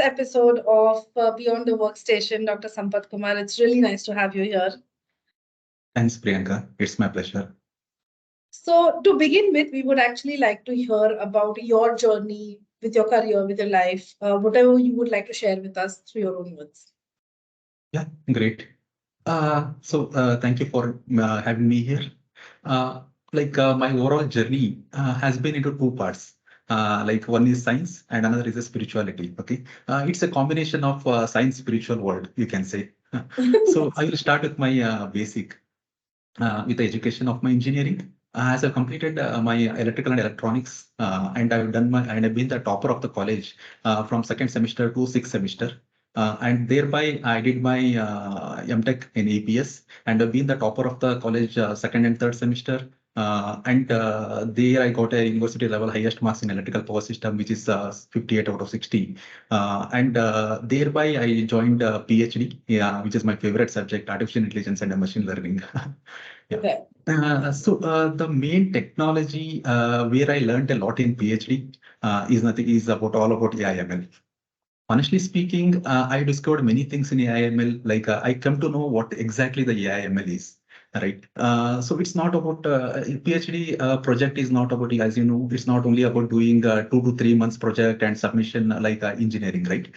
episode of Beyond the Workstation, Dr. Sampathkumar. It's really nice to have you here. Thanks, Priyanka. It's my pleasure. So, to begin with, we would actually like to hear about your journey with your career, with your life, whatever you would like to share with us through your own words. Yeah, great. Thank you for having me here. Uh, my overall journey has been into two parts. One is science and another is a spirituality. Okay, it's a combination of science spiritual world, you can say. So I will start with my basic with the education of my engineering. As I've completed my electrical and electronics, and I've been the topper of the college from second semester to sixth semester. And thereby I did my MTech in APS and I've been the topper of the college second and third semester. And there I got a university level highest marks in electrical power system, which is 58 out of 60. And thereby I joined PhD, yeah, which is my favorite subject, artificial intelligence and machine learning. Yeah. Okay. The main technology where I learned a lot in PhD is about all about AI/ML. Honestly speaking, I discovered many things in AI/ML. I come to know what exactly the AI/ML is. Right. So it's not about PhD project is not about, as you know, it's not only about doing 2 to 3 months project and submission engineering, right?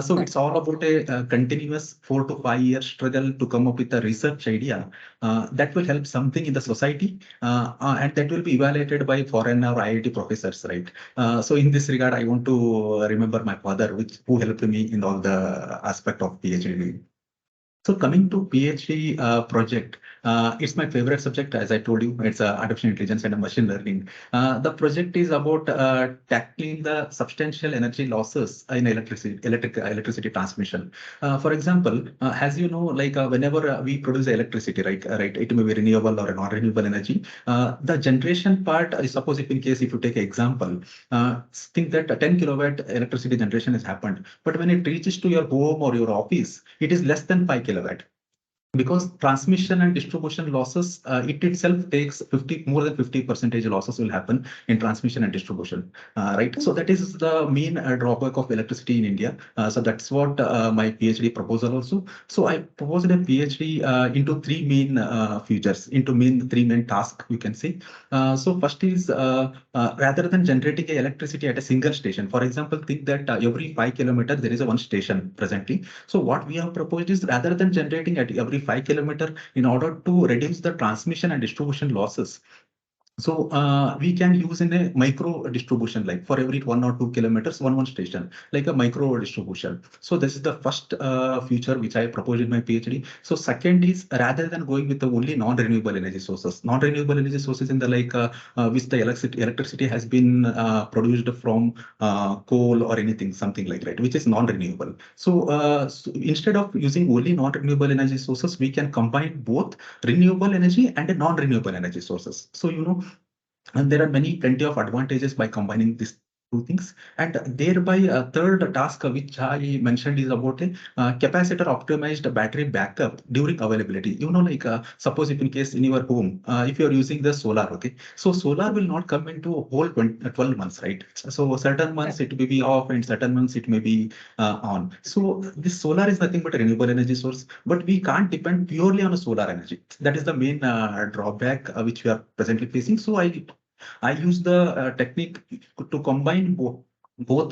So it's all about a continuous 4 to 5 year struggle to come up with a research idea that will help something in the society, and that will be evaluated by foreign or IIT professors, right? So in this regard, I want to remember my father, who helped me in all the aspect of PhD. So coming to PhD project, it's my favorite subject. As I told you, it's artificial intelligence and machine learning. The project is about tackling the substantial energy losses in electricity transmission. For example, as you know, whenever we produce electricity, right, it may be renewable or a non-renewable energy. The generation part, suppose if you take an example, think that a 10 kilowatt electricity generation has happened, but when it reaches to your home or your office, it is less than 5 kilowatt, because transmission and distribution losses, it itself takes 50, more than 50 percentage losses will happen in transmission and distribution, right? So that is the main drawback of electricity in India. So that's what my PhD proposal also. So I proposed a PhD into three main tasks, we can say. So first is rather than generating electricity at a single station, for example, think that every 5 kilometers there is a one station presently. So what we have proposed is, rather than generating at every 5 kilometers, in order to reduce the transmission and distribution losses, so we can use in a micro distribution, like for every 1 or 2 kilometers, one station, like a micro distribution. So this is the first feature which I proposed in my PhD. So second is, rather than going with the only non-renewable energy sources, in the which the electricity has been produced from coal or anything, something like that, which is non-renewable. So instead of using only non-renewable energy sources, we can combine both renewable energy and non-renewable energy sources. So, and there are plenty of advantages by combining these two things. And thereby, a third task which I mentioned is about a capacitor optimized battery backup during availability. Suppose if in case in your home, if you're using the solar, okay, so solar will not come into a whole 12 months, right? So certain months it may be off and certain months it may be on. So this solar is nothing but a renewable energy source, but we can't depend purely on a solar energy. That is the main drawback which we are presently facing. So I use the technique to combine both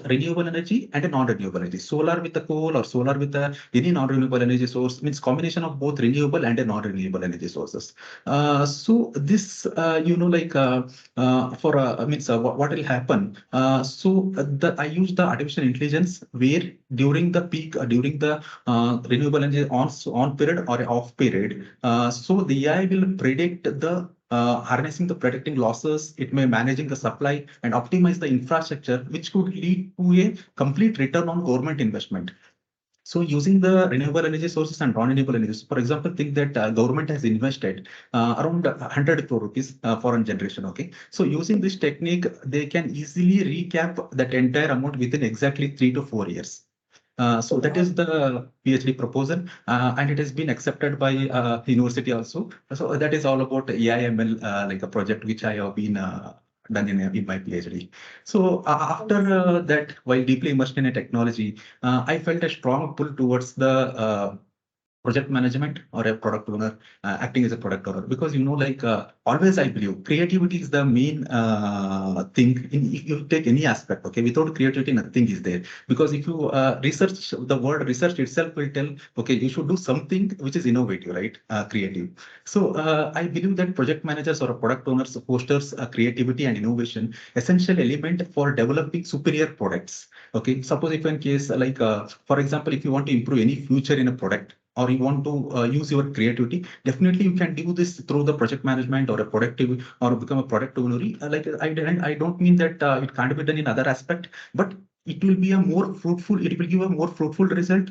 renewable energy and a non-renewable energy. Solar with the coal or solar with any non-renewable energy source, means combination of both renewable and a non-renewable energy sources. So this, for means what will happen? I use the artificial intelligence where during the peak, during the renewable energy on period or off period. So the AI will predict the harnessing the predicting losses, it may managing the supply and optimize the infrastructure, which could lead to a complete return on government investment. So using the renewable energy sources and non-renewable energy, for example, think that government has invested around 100 crore rupees for a generation. Okay, so using this technique, they can easily recap that entire amount within exactly 3 to 4 years. So that is the PhD proposal, and it has been accepted by university also. So that is all about AI/ML, like a project which I have been done in my PhD. So after that, while deeply immersed in a technology, I felt a strong pull towards the project management or a product owner, acting as a product owner, because like always I believe creativity is the main thing in if you take any aspect. Okay, without creativity nothing is there, because if you research, the word research itself will tell, okay, you should do something which is innovative, right? Creative. So I believe that project managers or product owners fosters creativity and innovation, essential element for developing superior products. Okay, suppose if in case like for example, if you want to improve any feature in a product, or you want to use your creativity, definitely you can do this through the project management or a productive or become a product owner. I don't mean that it can't be done in other aspect, but it will be a more fruitful, it will give a more fruitful result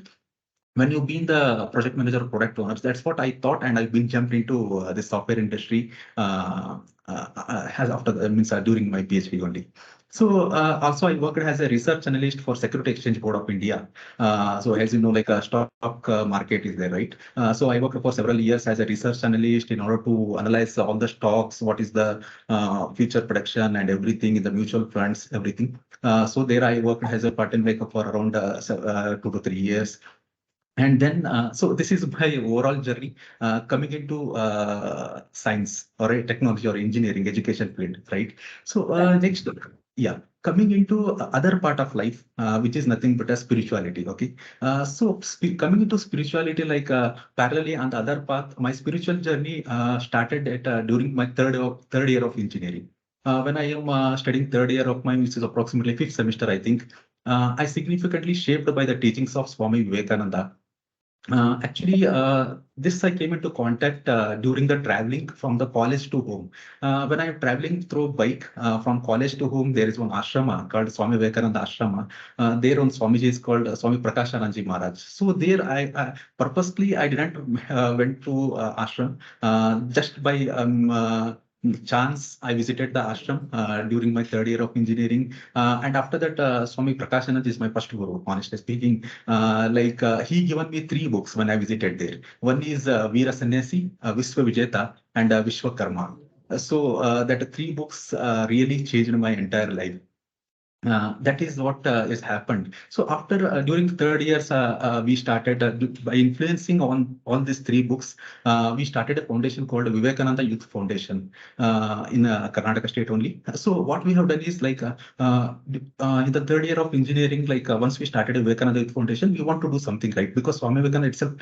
when you've been the project manager or product owners. That's what I thought, and I've been jumped into the software industry has after means during my PhD only. So also I worked as a research analyst for Security Exchange Board of India. So as you know, like a stock market is there, right? So I worked for several years as a research analyst in order to analyze all the stocks, what is the future prediction and everything in the mutual funds, everything. So there I worked as a part-time like for around 2 to 3 years. And then, so this is my overall journey coming into science or a technology or engineering education field, right? So Right. next, yeah, coming into other part of life, which is nothing but a spirituality. Okay, so coming into spirituality, like parallelly on the other path, my spiritual journey started at during my third year of engineering. When I am studying third year of mine, which is approximately fifth semester, I think, I significantly shaped by the teachings of Swami Vivekananda. This I came into contact during the traveling from the college to home. When I'm traveling through bike from college to home, there is one ashrama called Swami Vivekananda Ashrama. There on Swamiji is called Swami Prakashananji Maharaj. So there purposely I didn't went to ashram just by chance. I visited the ashram during my third year of engineering, and after that, Swami Prakashananji is my first guru. Honestly speaking, he given me three books when I visited there. One is Veera Sannyasi, Vishwa Vijeta, and Vishwakarma. That three books really changed my entire life. That is what has happened. So after during third years, we started by influencing on all these three books. We started a foundation called Vivekananda Youth Foundation in Karnataka state only. So what we have done is in the third year of engineering, once we started a Vivekananda Youth Foundation, we want to do something right, because Swami Vivekananda itself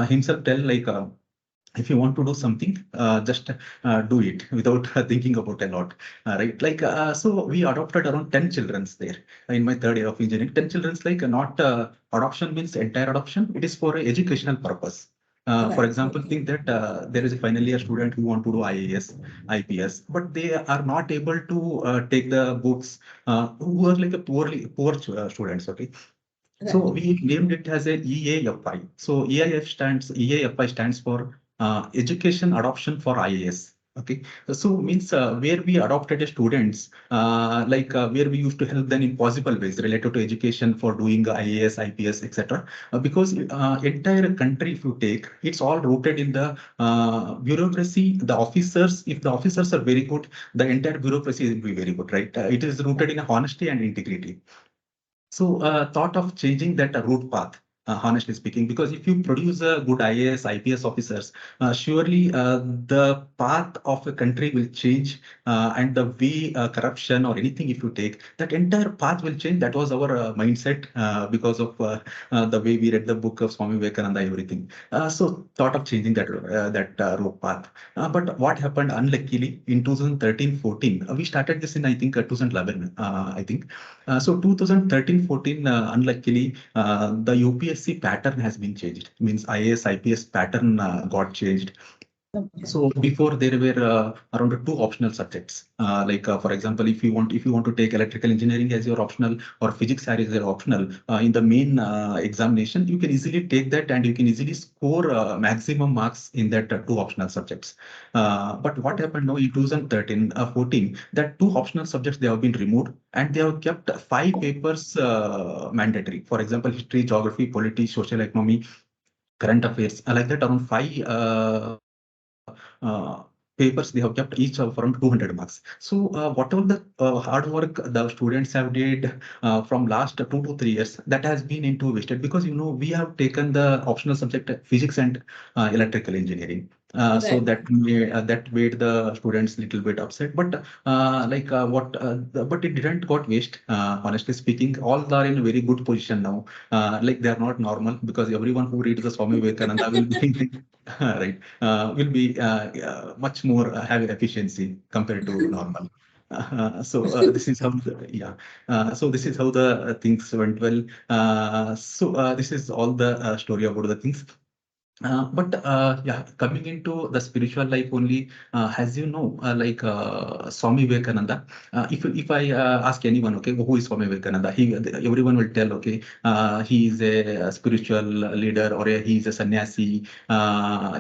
himself tell if you want to do something, just do it without thinking about a lot, right? So we adopted around 10 childrens there in my third year of engineering. 10 childrens, not adoption means entire adoption. It is for a educational purpose. For Right. example, think that there is a final year student who want to do IAS, IPS, but they are not able to take the books, who are like a poor students. Okay, so Right. we named it as a EAFI. So EAFI stands for Education Adoption for IAS. Okay, so means where we adopted students, where we used to help them in possible ways related to education for doing IAS, IPS, etc. Because entire country, if you take, it's all rooted in the bureaucracy. The officers, if the officers are very good, the entire bureaucracy will be very good, right? It is rooted in honesty and integrity. So, thought of changing that route path, honestly speaking, because if you produce a good IAS, IPS officers, surely the path of a country will change, and the way corruption or anything, if you take, that entire path will change. That was our mindset because of the way we read the book of Swami Vivekananda, everything. So, thought of changing that route path. But what happened, unluckily, in 2013-14, we started this in, I think, 2011, I think. So 2013-14, unluckily, the UPSC pattern has been changed. Means IAS, IPS pattern got changed. Okay. So before there were around two optional subjects. For example, if you want to take electrical engineering as your optional or physics as your optional in the main examination, you can easily take that and you can easily score maximum marks in that two optional subjects. But what Okay. happened now in 2013, 14, that two optional subjects they have been removed and they have kept five papers mandatory. For example, history, geography, politics, social economy, current affairs, like that, around five papers are mandatory papers they have kept each of around 200 marks. So whatever the hard work the students have did from last 2 to 3 years, that has been into wasted, because we have taken the optional subject physics and electrical engineering. So Right. that made the students little bit upset, but but it didn't got waste. Honestly speaking, all are in a very good position now. Like they are not normal, because everyone who reads the Swami Vivekananda will be right, will be much more have efficiency compared to normal. This is how this is how the things went well. This is all the story about the things. But yeah, coming into the spiritual life only, as Swami Vivekananda, if I ask anyone, okay, who is Swami Vivekananda, everyone will tell, okay, he is a spiritual leader, or he is a sannyasi,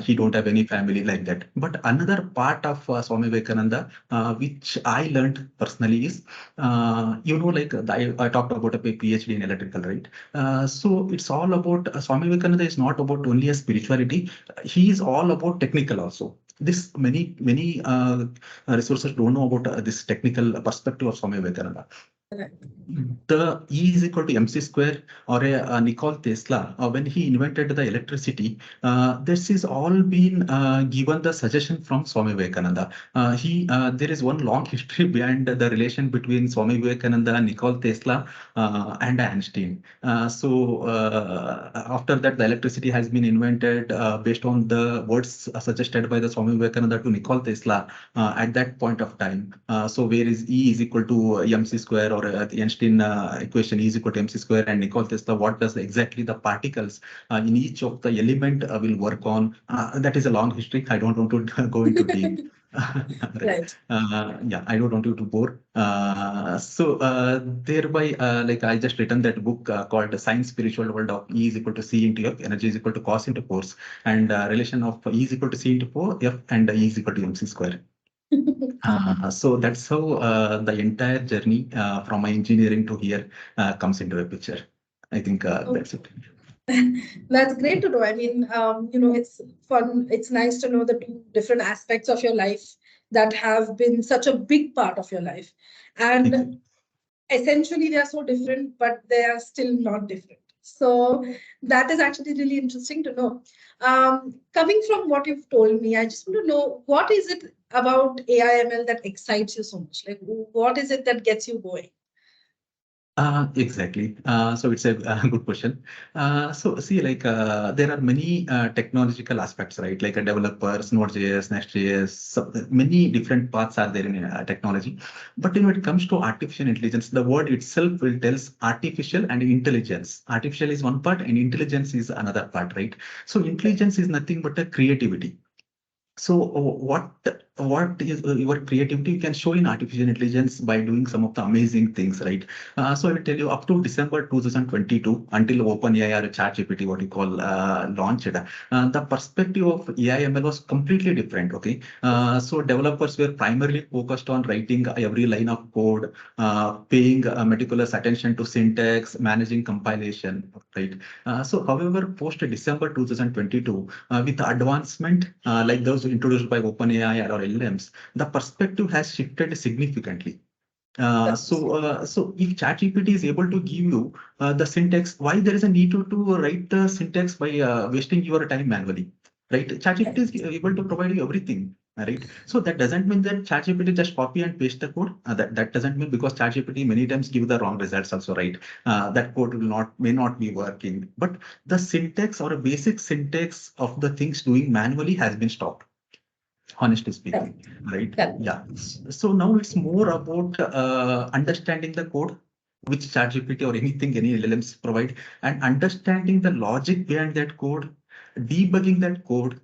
he don't have any family, like that. But another part of Swami Vivekananda, which I learned personally, is, I talked about a PhD in electrical, right? So it's all about Swami Vivekananda is not about only a spirituality. He is all about technical also. This many resources don't know about this technical perspective of Swami Vivekananda. Right. The E is equal to mc square, or Nikola Tesla, when he invented the electricity, this is all been given the suggestion from Swami Vivekananda. There is one long history behind the relation between Swami Vivekananda, Nikola Tesla, and Einstein. After that, the electricity has been invented based on the words suggested by the Swami Vivekananda to Nikola Tesla at that point of time. Where is E is equal to mc square, or the Einstein equation E is equal to mc square, and Nikola Tesla, what does exactly the particles in each of the element will work on. That is a long history. I don't want to go into deep. Right. Right. Yeah, I don't want you to bore. Thereby, I just written that book called Science Spiritual World of E is equal to C into F, energy is equal to cos into force, and relation of E is equal to C into 4, F, and E is equal to mc square. So that's how the entire journey from my engineering to here comes into a picture. I think that's it. That's great to know. I mean, it's fun. It's nice to know the two different aspects of your life that have been such a big part of your life. Exactly. And essentially, they are so different, but they are still not different. So that is actually really interesting to know. Coming from what you've told me, I just want to know, what is it about AIML that excites you so much? Like, what is it that gets you going? Exactly. So it's a good question. So see, there are many technological aspects, right? Like a developers, Node.js, Next.js, many different paths are there in technology. But when it comes to artificial intelligence, the word itself will tells artificial and intelligence. Artificial is one part, and intelligence is another part, right? So intelligence is nothing but a creativity. So what is your creativity you can show in artificial intelligence by doing some of the amazing things, right? So I will tell you, up to December 2022, until OpenAI or ChatGPT, what you call launched, the perspective of AI/ML was completely different. Okay, so developers were primarily focused on writing every line of code, paying meticulous attention to syntax, managing compilation, right? However, post December 2022, with the advancement like those introduced by OpenAI or LLMs, the perspective has shifted significantly. So if ChatGPT is able to give you the syntax, why there is a need to write the syntax by wasting your time manually, right? ChatGPT is able to provide you everything, right? So that doesn't mean that ChatGPT just copy and paste the code. That doesn't mean, because ChatGPT many times give the wrong results also, right? That code may not be working, but the syntax or a basic syntax of the things doing manually has been stopped, honestly speaking, Correct. right? Correct. Yeah. So now it's more about understanding the code which ChatGPT or anything, any LLMs provide, and understanding the logic behind that code, debugging that code,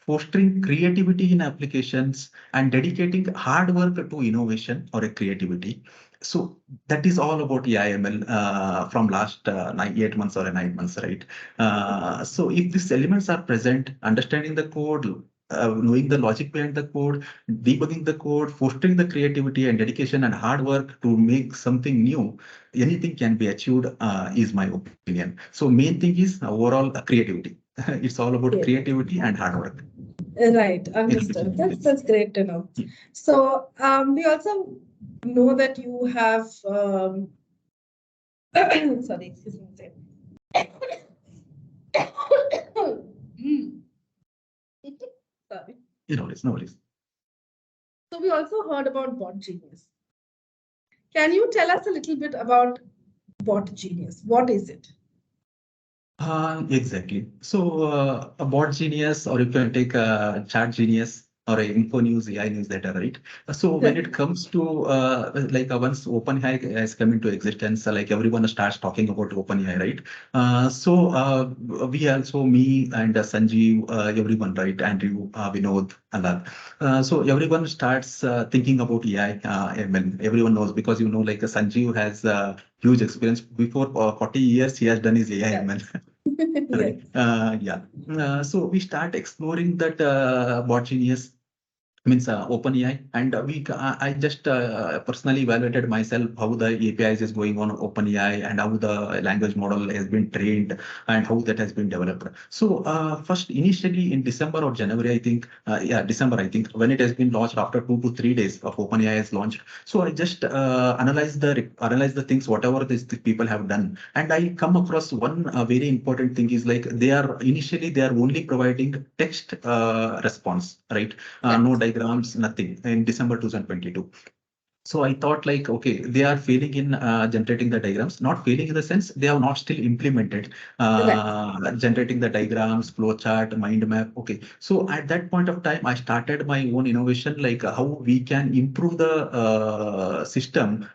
fostering creativity in applications, and dedicating hard work to innovation or a creativity. So that is all about AIML from last 8 months or 9 months, right? So if these elements are present, understanding the code, knowing the logic behind the code, debugging the code, fostering the creativity and dedication and hard work to make something new, anything can be achieved, is my opinion. So main thing is overall creativity. It's all about Yeah. creativity and hard work Right, in understood. application That's things. that's great to know. So we also know that you have sorry, excuse me. Hmm. Sorry. It's no worries. So we also heard about Bot Genius. Can you tell us a little bit about Bot Genius? What is it? Exactly. So a bot genius, or you can take a chat genius or a info news, AI newsletter, right? So when it comes to once OpenAI has come into existence, like everyone starts talking about OpenAI, right? We also, me and Sanjeev, everyone, right? Andrew, Vinod, and that. So everyone starts thinking about AI, ML. Everyone knows because like Sanjeev has huge experience. Before 40 years, he has done his AI Yeah. ML. Yes. Right. Yeah. So we start exploring that bot genius means OpenAI, and I just personally evaluated myself how the APIs is going on OpenAI and how the language model has been trained and how that has been developed. So first, initially in December or January, I think, December, I think, when it has been launched after 2 to 3 days of OpenAI is launched. So I just analyze the things whatever the people have done, and I come across one very important thing is like they are only providing text response, right? No diagrams, nothing in December 2022. So I thought like, okay, they are failing in generating the diagrams, not failing in the sense they have not still implemented Right. generating the diagrams, flowchart, mind map. Okay. So at that point of time, I started my own innovation, like how we can improve the system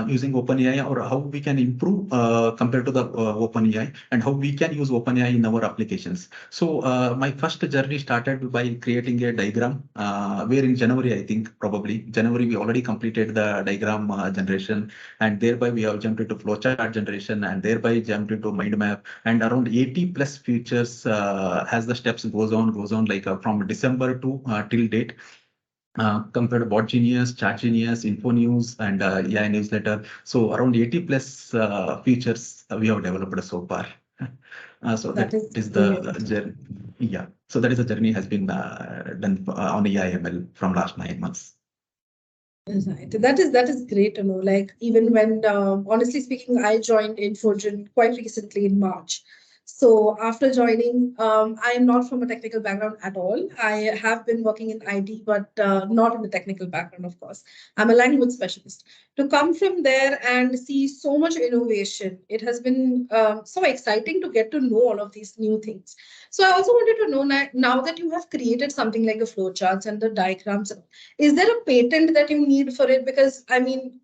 using OpenAI, or how we can improve compared to the OpenAI, and how we can use OpenAI in our applications. So my first journey started by creating a diagram, where in January, I think probably January, we already completed the diagram generation, and thereby we have jumped into flowchart generation, and thereby jumped into mind map, and around 80 plus features as the steps goes on like from December to till date. Compared to Bot Genius, Chat Genius, Info News, and AI newsletter. So around 80 plus features we have developed so far. So That that is is the great. journey. Yeah. So that is the journey has been done on AI/ML from last 9 months. Right. That is great to know. Like even when honestly speaking, I joined Infogen quite recently in March. So after joining, I am not from a technical background at all. I have been working in IT, but not in the technical background, of course. I'm a language specialist. To come from there and see so much innovation, it has been so exciting to get to know all of these new things. So I also wanted to know now that you have created something like the flowcharts and the diagrams, is there a patent that you need for it? Because I mean,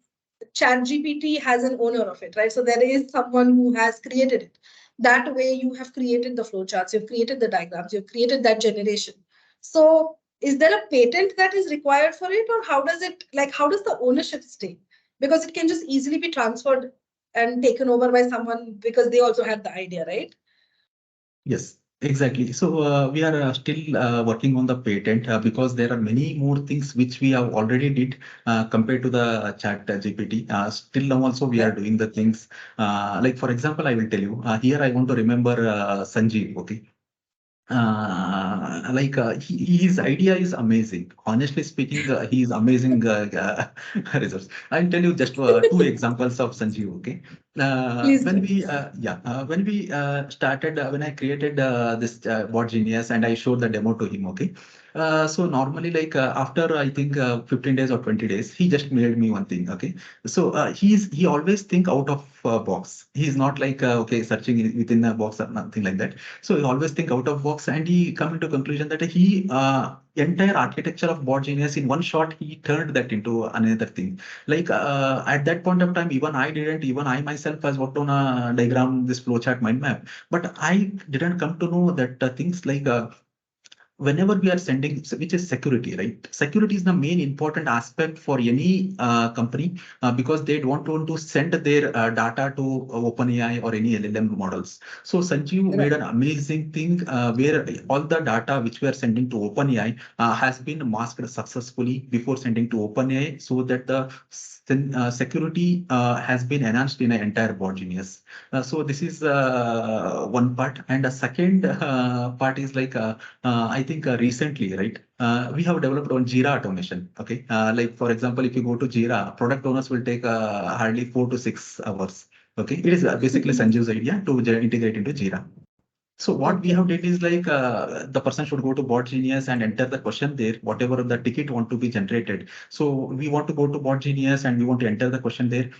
ChatGPT has an owner of it, right? So there is someone who has created it. That way, you have created the flowcharts, you've created the diagrams, you've created that generation. So is there a patent that is required for it, or how does it like how does the ownership stay? Because it can just easily be transferred and taken over by someone because they also had the idea, right? Yes, exactly. So we are still working on the patent because there are many more things which we have already did compared to the chat GPT. Still now also we are Right. doing the things like for example, I will tell you here I want to remember Sanjeev. Okay. His idea is amazing. Honestly speaking, he is amazing resource. I'll tell you just two examples of Sanjeev. Okay, Please do. when we started, when I created this bot genius and I showed the demo to him. Okay, so normally after I think 15 days or 20 days, he just made me one thing. Okay, so he always think out of box. He's not like okay searching within a box or nothing like that. So he always think out of box, and he come into conclusion that he entire architecture of bot genius in one shot he turned that into another thing. At that point of time, even I myself has worked on a diagram, this flowchart mind map, but I didn't come to know that things like whenever we are sending, which is security, right? Security is the main important aspect for any company because they don't want to send their data to OpenAI or any LLM models. So Sanjeev made Right. an amazing thing where all the data which we are sending to OpenAI has been masked successfully before sending to OpenAI, so that the security has been enhanced in an entire bot genius. So this is one part, and the second part is like I think recently, right? We have developed on Jira automation. Okay, like for example, if you go to Jira, product owners will take hardly 4 to 6 hours. Okay, it is basically Sanjeev's idea to integrate into Jira. So what we Okay. have did is like the person should go to Bot Genius and enter the question there, whatever the ticket want to be generated. So we want to go to Bot Genius and we want to enter the question there,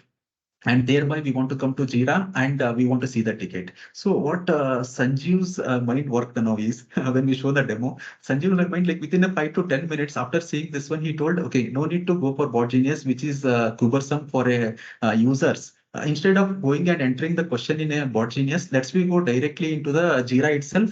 and thereby we want to come to Jira and we want to see the ticket. So what Sanjeev's mind worked now is when we show the demo, Sanjeev's mind, like within a 5 to 10 minutes after seeing this one, he told, okay, no need to go for Bot Genius, which is cumbersome for a users. Instead of going and entering the question in a Bot Genius, let's we go directly into the Jira itself.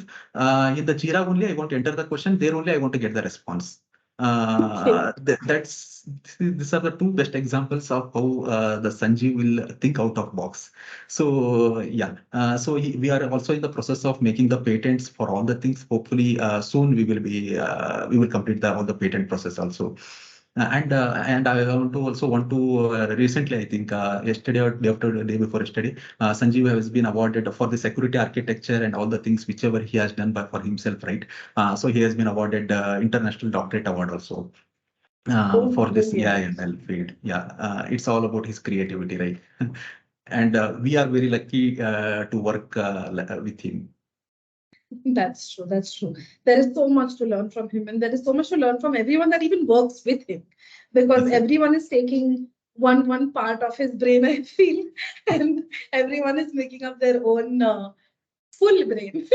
In the Jira only, I want to enter the question. There only, I want to get the response. Okay. That's these are the two best examples of how the Sanjeev will think out of box. So yeah, so we are also in the process of making the patents for all the things. Hopefully, soon we will complete all the patent process also. And I want to also want to recently, I think yesterday or day after the day before yesterday, Sanjeev has been awarded for the security architecture and all the things whichever he has done by for himself, right? So he has been awarded international doctorate award also Oh, for this AI brilliant. ML field. Yeah, it's all about his creativity, right? And we are very lucky to work with him. That's true. That's true. There is so much to learn from him, and there is so much to learn from everyone that even works with him, because Exactly. everyone is taking one part of his brain, I feel, and everyone is making up their own full brain.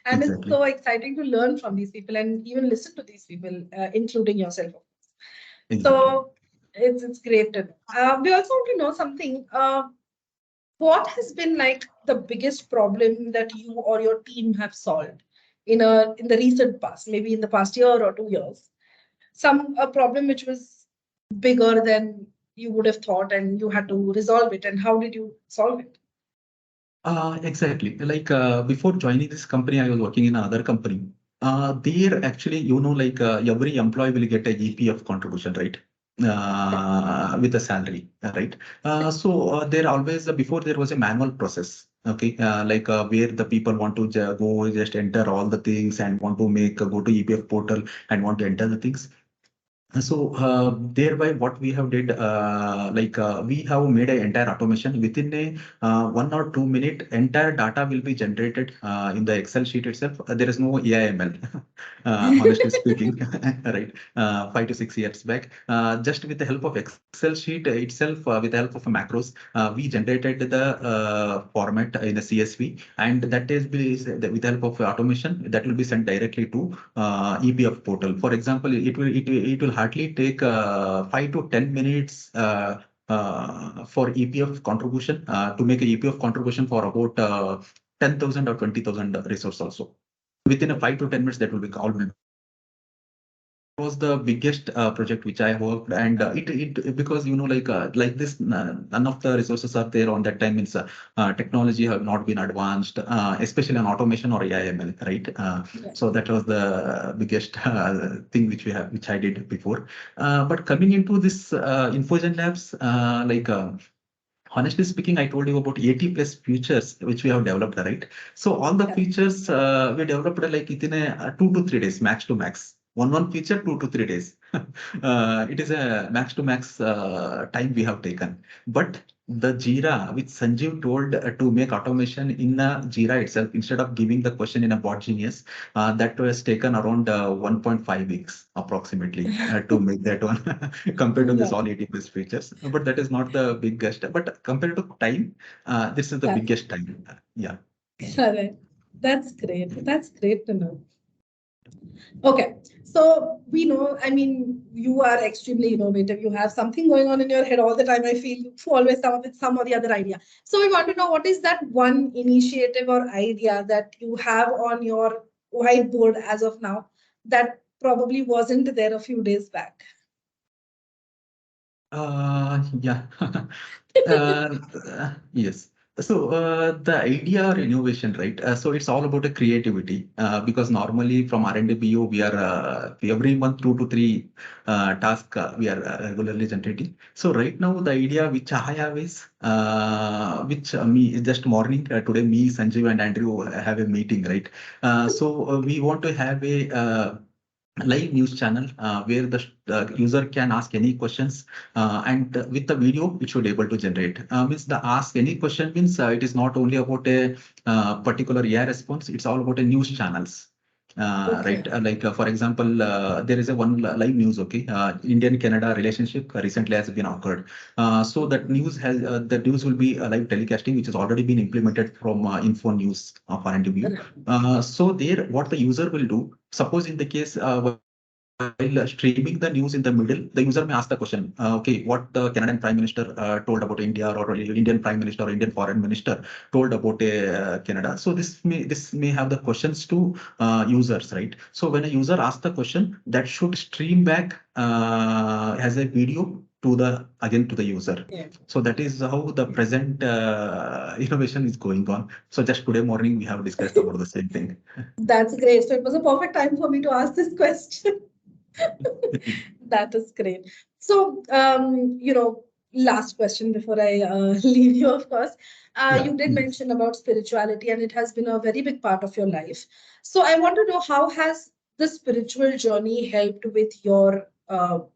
And it's Exactly. so exciting to learn from these people and even listen to these people, including yourself. Exactly. So it's great to know. We also want to know something. What has been like the biggest problem that you or your team have solved in the recent past, maybe in the past year or 2 years? Some a problem which was bigger than you would have thought, and you had to resolve it. And how did you solve it? Exactly. Like before joining this company, I was working in another company. There actually, like every employee will get a EPF contribution, right? With a salary, right? So there always before there was a manual process. Okay, like where the people want to go just enter all the things and want to make go to EPF portal and want to enter the things. So thereby what we have did like we have made an entire automation within a 1 or 2 minute entire data will be generated in the Excel sheet itself. There is no AIML, honestly speaking, right? 5 to 6 years back, just with the help of Excel sheet itself, with the help of macros, we generated the format in a CSV, and that is with the help of automation that will be sent directly to EPF portal. For example, it will hardly take 5 to 10 minutes for EPF contribution to make a EPF contribution for about 10,000 or 20,000 resource also. Within a 5 to 10 minutes, that will be all will was the biggest project which I worked, and it because like this none of the resources are there on that time. Means technology have not been advanced, especially on automation or AI/ML, right? Yeah. So that was the biggest thing which I did before. But coming into this Infogen Labs, honestly speaking, I told you about 80 plus features which we have developed, right? So all the Yeah. features we developed like within a 2 to 3 days, max to max. One feature, 2 to 3 days. It is a max to max time we have taken. But the Jira, which Sanjeev told to make automation in Jira itself, instead of giving the question in a bot genius, that was taken around 1.5 weeks approximately to make that one compared to this Yeah. all 80 plus features. But that is not the biggest. But compared to time, this is the That's biggest time. Yeah. correct. That's great. That's great to know. Okay. So we know, I mean, you are extremely innovative. You have something going on in your head all the time. I feel you always come up with some or the other idea. So we want to know, what is that one initiative or idea that you have on your whiteboard as of now that probably wasn't there a few days back? Yeah. Yes. So the idea or innovation, right? So it's all about the creativity because normally from R&D BU, we are every month 2 to 3 tasks we are regularly generating. So right now the idea which I have is which me just morning today me, Sanjeev and Andrew have a meeting, right? So we want to have a live news channel where the user can ask any questions and with the video it should able to generate means the ask any question means it is not only about a particular AI response, it's all about a news channels. Right, Okay. like for example, there is a one live news, okay, Indian Canada relationship recently has been occurred. So that news has the news will be live telecasting, which has already been implemented from Info News for interview. So there, what the user will do, suppose in the case while streaming the news in the middle, the user may ask the question, okay, what the Canadian Prime Minister told about India, or Indian Prime Minister or Indian Foreign Minister told about Canada. So this may have the questions to users, right? So when a user asks the question, that should stream back as a video to the again to the user. Yeah. So that is how the present innovation is going on. So just today morning we have discussed about the same thing. That's great. So it was a perfect time for me to ask this question. That is great. So, last question before I leave you, of course. Yeah. You did mention about spirituality, and it has been a very big part of your life. So, I want to know, how has the spiritual journey helped with your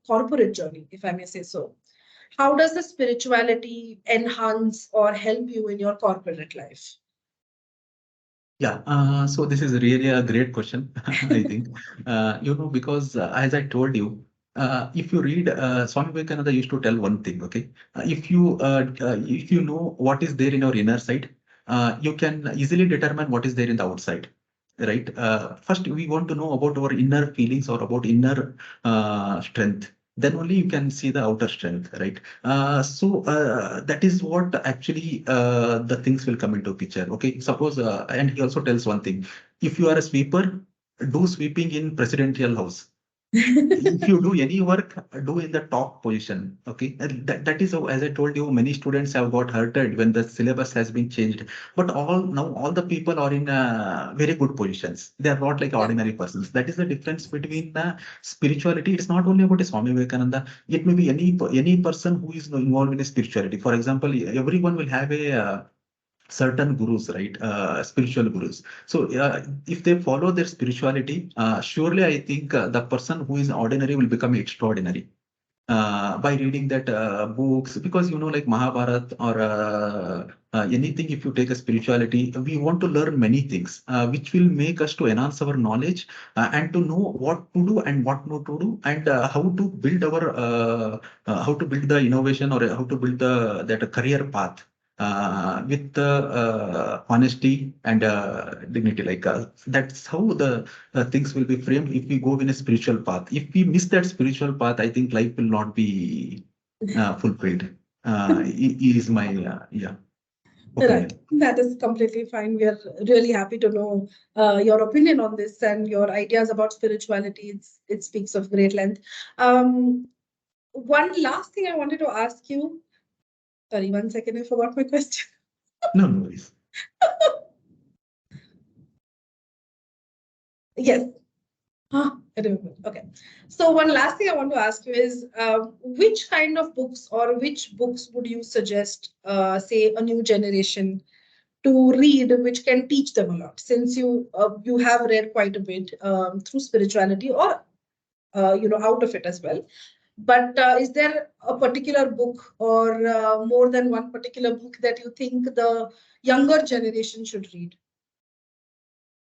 corporate journey, if I may say so? How does the spirituality enhance or help you in your corporate life? Yeah, so this is really a great question, I think. Because as I told you, if you read, Swami Vivekananda used to tell one thing, okay? If you know what is there in your inner side, you can easily determine what is there in the outside, right? First, we want to know about our inner feelings or about inner strength. Then only you can see the outer strength, right? So that is what actually the things will come into picture. Okay, suppose, and he also tells one thing: if you are a sweeper, do sweeping in presidential house. If you do any work, do in the top position. Okay, and that is how, as I told you, many students have got hurted when the syllabus has been changed. But all the people are in very good positions. They are not like Yeah. ordinary persons. That is the difference between spirituality. It's not only about a Swami Vivekananda. It may be any person who is involved in a spirituality. For example, everyone will have a certain gurus, right? Spiritual gurus. So if they follow their spirituality, surely I think the person who is ordinary will become extraordinary by reading that books, because like Mahabharat or anything. If you take a spirituality, we want to learn many things which will make us to enhance our knowledge and to know what to do and what not to do, and how to build the innovation, or how to build the that career path with the honesty and dignity. Like that's how the things will be framed if we go in a spiritual path. If we miss that spiritual path, I think life will not be fulfilled. Is my yeah Right. opinion. That is completely fine. We are really happy to know your opinion on this and your ideas about spirituality. It speaks of great length. Um, One last thing I wanted to ask you. Sorry, 1 second, I forgot my question. No, no worries. Yes. I remember. Okay. So one last thing I want to ask you is, which kind of books or which books would you suggest, say, a new generation to read, which can teach them a lot? Since you have read quite a bit through spirituality, or out of it as well. But is there a particular book, or more than one particular book, that you think the younger generation should read?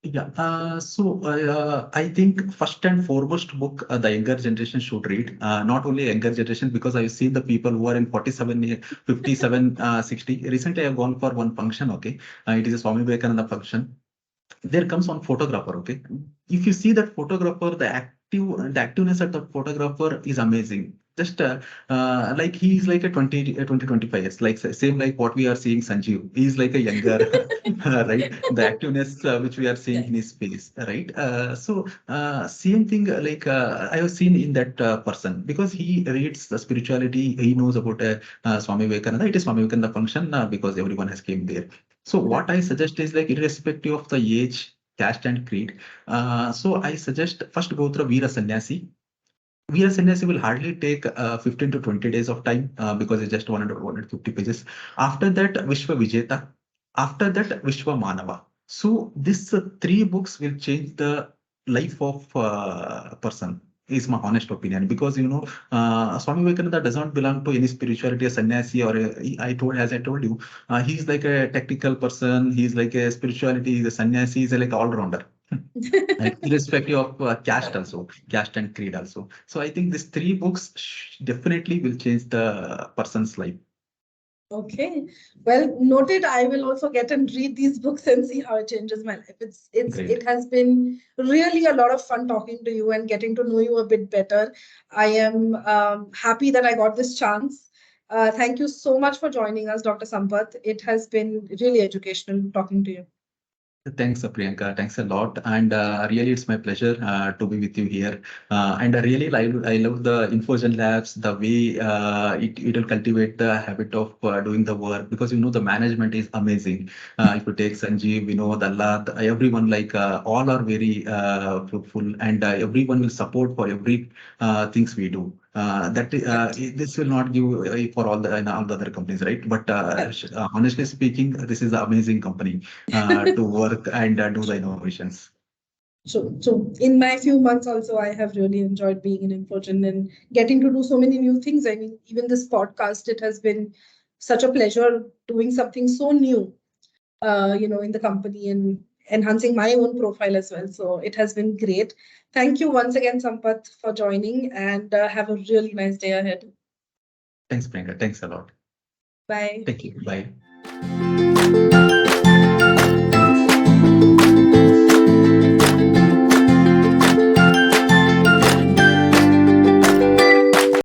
Yeah. So I think first and foremost book the younger generation should read. Not only younger generation, because I've seen the people who are in 47, 57, 60. Recently, I've gone for one function. Okay, it is a Swami Vivekananda function. There comes one photographer. Okay, if you see that photographer, the activeness of the photographer is amazing. just like he's like a 25 years, like same like what we are seeing Sanjeev. He's like a younger, right? The activeness which we are seeing in Right. his face, right? Same thing I have seen in that person because he reads the spirituality. He knows about Swami Vivekananda. It is Swami Vivekananda function because everyone has came there. So Right. what I suggest is like irrespective of the age, caste and creed. So I suggest first go through Veera Sannyasi. Veera Sannyasi will hardly take 15 to 20 days of time because it's just 150 pages. After that, Vishwa Vijeta. After that, Vishwa Manava. So these three books will change the life of a person. Is my honest opinion because Swami Vivekananda does not belong to any spirituality, a sannyasi, or as I told you, he's like a technical person. He's like a spirituality. He's a sannyasi. He's like all rounder. And irrespective of caste also, caste and creed also. So I think these three books definitely will change the person's life. Okay. Well, noted. I will also get and read these books and see how it changes my life. Great. It has been really a lot of fun talking to you and getting to know you a bit better. I am happy that I got this chance. Thank you so much for joining us, Dr. Sampath. It has been really educational talking to you. Thanks, Priyanka. Thanks a lot. And really, it's my pleasure to be with you here. And really, I love the Infogen Labs, the way it will cultivate the habit of doing the work because the management is amazing. If you take Sanjeev, Dallat, everyone all are very fruitful and everyone will support for every things we do. Correct. This will not give for all the other companies, right? But Correct. honestly speaking, this is an amazing company to work and do the innovations. So in my few months also, I have really enjoyed being in Infogen and getting to do so many new things. I mean, even this podcast, it has been such a pleasure doing something so new, in the company and enhancing my own profile as well. So it has been great. Thank you once again, Sampath, for joining and have a really nice day ahead. Thanks, Priyanka. Thanks a lot. Bye. Thank you. Bye.